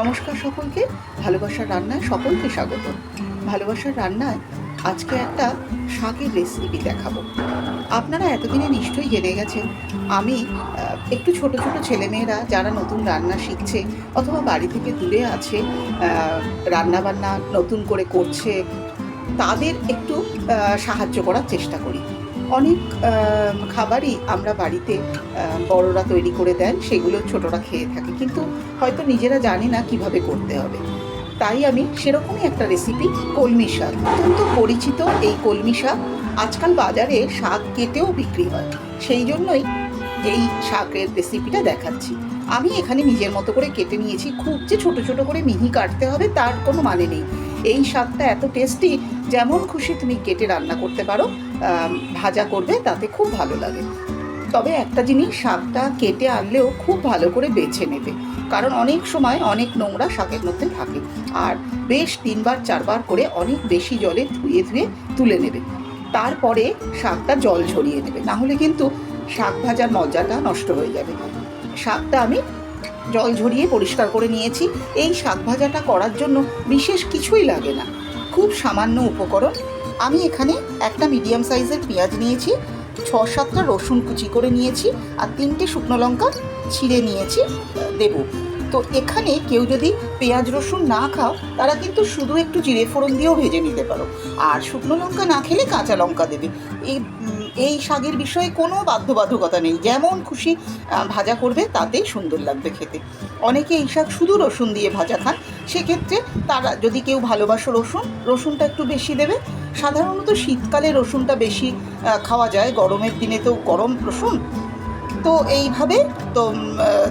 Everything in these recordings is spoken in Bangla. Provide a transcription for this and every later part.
নমস্কার সকলকে। ভালোবাসার রান্নায় সকলকে স্বাগত। ভালোবাসার রান্নায় আজকে একটা শাকের রেসিপি দেখাবো। আপনারা এতদিনে নিশ্চয়ই জেনে গেছেন আমি একটু ছোট ছোট ছেলেমেয়েরা যারা নতুন রান্না শিখছে অথবা বাড়ি থেকে দূরে আছে, রান্নাবান্না নতুন করে করছে, তাদের একটু সাহায্য করার চেষ্টা করি। অনেক খাবারই আমরা বাড়িতে বড়রা তৈরি করে দেন, সেগুলো ছোটরা খেয়ে থাকে, কিন্তু হয়তো নিজেরা জানি না কিভাবে করতে হবে। তাই আমি সেরকমই একটা রেসিপি, কলমি শাক, অত্যন্ত পরিচিত এই কলমি শাক আজকাল বাজারে শাক কেটেও বিক্রি হয়, সেই জন্যই এই শাকের রেসিপিটা দেখাচ্ছি। আমি এখানে নিজের মতো করে কেটে নিয়েছি। খুব যে ছোট ছোট করে মিহি কাটতে হবে তার কোনো মানে নেই। এই শাকটা এত টেস্টি, যেমন খুশি তুমি কেটে রান্না করতে পারো, ভাজা করবে তাতে খুব ভালো লাগে। তবে একটা জিনিস, শাকটা কেটে আনলেও খুব ভালো করে বেছে নেবে, কারণ অনেক সময় অনেক নোংরা শাকের মধ্যে থাকে। আর বেশ 3-4 বার করে অনেক বেশি জলে ধুয়ে ধুয়ে তুলে নেবে। তারপরে শাকটা জল ঝরিয়ে নেবে, না হলে কিন্তু শাক ভাজার মজাটা নষ্ট হয়ে যাবে। শাকটা আমি জল ঝরিয়ে পরিষ্কার করে নিয়েছি। এই শাক ভাজাটা করার জন্য বিশেষ কিছুই লাগে না, খুব সামান্য উপকরণ। আমি এখানে একটা মিডিয়াম সাইজের পেঁয়াজ নিয়েছি, 6-7টা রসুন কুচি করে নিয়েছি, আর 3টে শুকনো লঙ্কা ছিঁড়ে নিয়েছি দেবো। তো এখানে কেউ যদি পেঁয়াজ রসুন না খাও, তারা কিন্তু শুধু একটু জিরে ফোড়ন দিয়েও ভেজে নিতে পারো, আর শুকনো লঙ্কা না খেলে কাঁচা লঙ্কা দেবে। এই শাকের বিষয়ে কোনো বাধ্যবাধকতা নেই, যেমন খুশি ভাজা করবে তাতেই সুন্দর লাগবে খেতে। অনেকে এই শাক শুধু রসুন দিয়ে ভাজা খান, সেক্ষেত্রে তারা যদি কেউ ভালোবাসো রসুনটা একটু বেশি দেবে। সাধারণত শীতকালে রসুনটা বেশি খাওয়া যায়, গরমের দিনে তো গরম রসুন। তো এইভাবে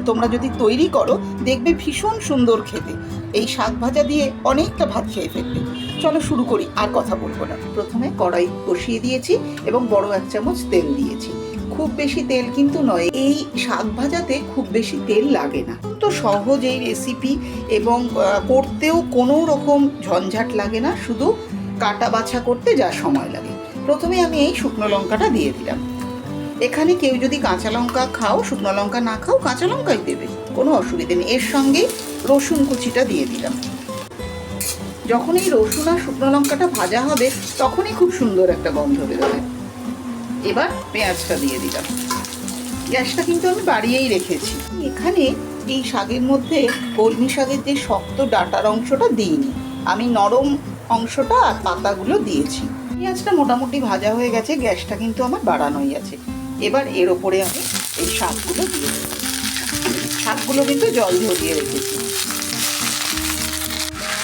তোমরা যদি তৈরি করো, দেখবে ভীষণ সুন্দর খেতে। এই শাক ভাজা দিয়ে অনেকটা ভাত খেয়ে ফেলবে। চলো শুরু করি, আর কথা বলবো না। প্রথমে কড়াই বসিয়ে দিয়েছি এবং বড় 1 চামচ তেল দিয়েছি। খুব বেশি তেল কিন্তু নয়, এই শাক ভাজাতে খুব বেশি তেল লাগে না। তো সহজ এই রেসিপি, এবং করতেও কোনো রকম ঝঞ্ঝাট লাগে না, শুধু কাটা বাছা করতে যা সময় লাগে। প্রথমে আমি এই শুকনো লঙ্কাটা দিয়ে দিলাম। এখানে কেউ যদি কাঁচা লঙ্কা খাও, শুকনো লঙ্কা না খাও, কাঁচা লঙ্কাই দেবে, কোনো অসুবিধে নেই। এর সঙ্গে রসুন কুচিটা দিয়ে দিলাম। যখন এই রসুন আর শুকনো লঙ্কাটা ভাজা হবে, তখনই খুব সুন্দর একটা গন্ধ বেরোবে। এবার পেঁয়াজটা দিয়ে দিলাম। গ্যাসটা কিন্তু আমি বাড়িয়েই রেখেছি। এখানে এই শাকের মধ্যে কলমি শাকের যে শক্ত ডাঁটার অংশটা দিইনি, আমি নরম অংশটা আর পাতাগুলো দিয়েছি। পেঁয়াজটা মোটামুটি ভাজা হয়ে গেছে, গ্যাসটা কিন্তু আমার বাড়ানোই আছে। এবার এর ওপরে আমি এই শাকগুলো দিয়ে দেবো। শাকগুলো কিন্তু জল ঝরিয়ে রেখেছি।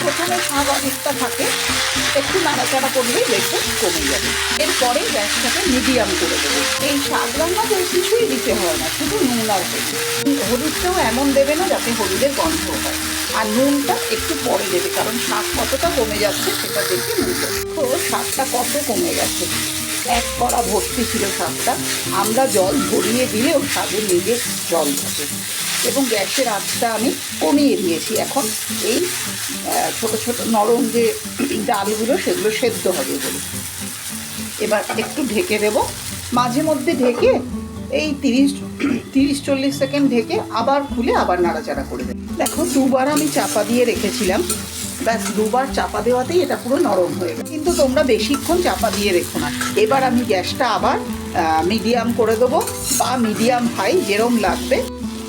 প্রথমে শাক অনেকটা থাকে, একটু নাড়াচাড়া করলেই দেখবে কমে যাবে। এরপরে গ্যাসটাকে মিডিয়াম করে দেবো। এই শাক রান্নাতে কিছুই দিতে হয় না, শুধু নুন আর হলুদ। হলুদটাও এমন দেবে না যাতে হলুদের গন্ধ হয়, আর নুনটা একটু পরে দেবে, কারণ শাক কতটা কমে যাচ্ছে সেটা দেখে নুন দেবে। তো শাকটা কত কমে গেছে, 1 কড়া ভর্তি ছিল শাকটা। আমরা জল ভরিয়ে দিলেও শাকের নিজে জল থাকে। এবং গ্যাসের আঁচটা আমি কমিয়ে দিয়েছি। এখন এই ছোট ছোট নরম যে ডালগুলো, সেগুলো সেদ্ধ হবে বলে এবার একটু ঢেকে দেব। মাঝে মধ্যে ঢেকে এই 30-40 সেকেন্ড ঢেকে আবার খুলে আবার নাড়াচাড়া করে দেব। দেখো, 2বার আমি চাপা দিয়ে রেখেছিলাম, ব্যাস 2বার চাপা দেওয়াতেই এটা পুরো নরম হয়ে গেল। কিন্তু তোমরা বেশিক্ষণ চাপা দিয়ে রেখো না। এবার আমি গ্যাসটা আবার মিডিয়াম করে দেবো, বা মিডিয়াম হাই, যেরম লাগবে।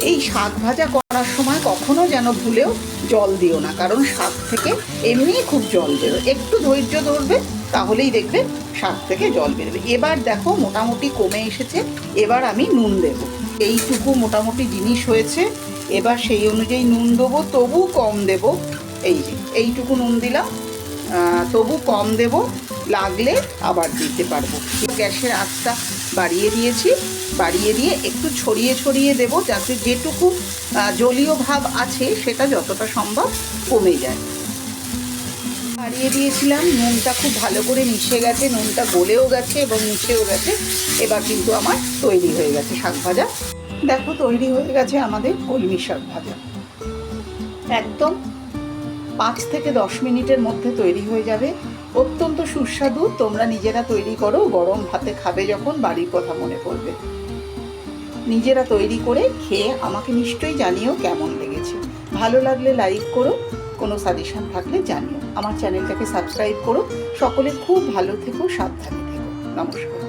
এই শাক ভাজা করার সময় কখনো যেন ভুলেও জল দিও না, কারণ শাক থেকে এমনিই খুব জল বেরোয়। একটু ধৈর্য ধরবে, তাহলেই দেখবে শাক থেকে জল বেরোবে। এবার দেখো মোটামুটি কমে এসেছে। এবার আমি নুন দেবো। এইটুকু মোটামুটি জিনিস হয়েছে, এবার সেই অনুযায়ী নুন দেবো, তবু কম দেবো। এই যে এইটুকু নুন দিলাম, তবু কম দেব, লাগলে আবার দিতে পারবো। গ্যাসের আঁচটা বাড়িয়ে দিয়েছি, বাড়িয়ে দিয়ে একটু ছড়িয়ে ছড়িয়ে দেবো, যাতে যেটুকু জলীয় ভাব আছে সেটা যতটা সম্ভব কমে যায়। বাড়িয়ে দিয়েছিলাম, নুনটা খুব ভালো করে মিশে গেছে, নুনটা গলেও গেছে এবং মিশেও গেছে। এবার কিন্তু আমার তৈরি হয়ে গেছে শাক ভাজা। দেখো, তৈরি হয়ে গেছে আমাদের কলমি শাক ভাজা। একদম 5 থেকে 10 মিনিটের মধ্যে তৈরি হয়ে যাবে। অত্যন্ত সুস্বাদু। তোমরা নিজেরা তৈরি করো, গরম ভাতে খাবে যখন বাড়ির কথা মনে পড়বে। নিজেরা তৈরি করে খেয়ে আমাকে নিশ্চয়ই জানিও কেমন লেগেছে। ভালো লাগলে লাইক করো, কোনো সাজেশন থাকলে জানিও। আমার চ্যানেলটাকে সাবস্ক্রাইব করো। সকলে খুব ভালো থেকো, সাবধানে থেকো। নমস্কার।